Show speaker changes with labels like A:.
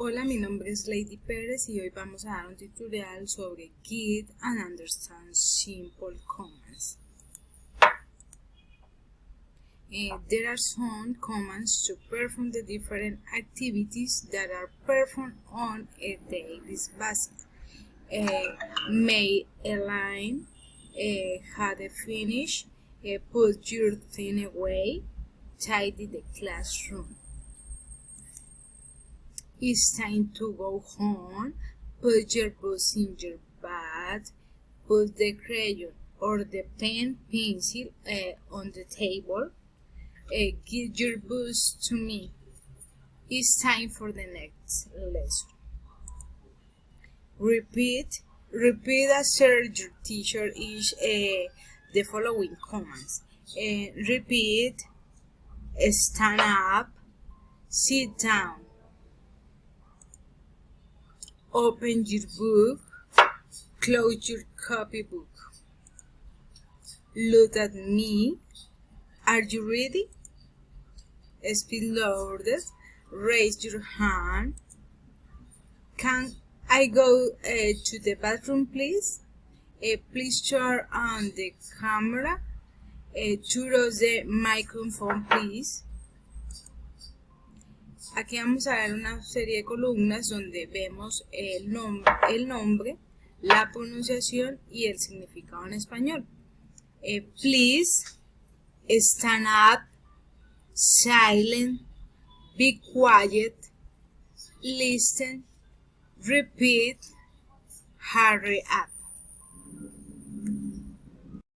A: Hola, mi nombre es Lady Pérez y hoy vamos a dar un tutorial sobre Get and Understand Simple Commands. There are some commands to perform the different activities that are performed on a daily basis. Make a line, have a finish, put your thing away, tidy the classroom. It's time to go home. Put your books in your bag. Put the crayon or the pencil on the table. Give your books to me. It's time for the next lesson. Repeat after your teacher is the following commands. Repeat. Stand up. Sit down. Open your book, close your copybook. Look at me. Are you ready? Speak louder. Raise your hand. Can I go to the bathroom, please? Please turn on the camera. Turn on the microphone, please. Aquí vamos a ver una serie de columnas donde vemos el nombre, la pronunciación y el significado en español. Please, stand up, silent, be quiet, listen, repeat, hurry up.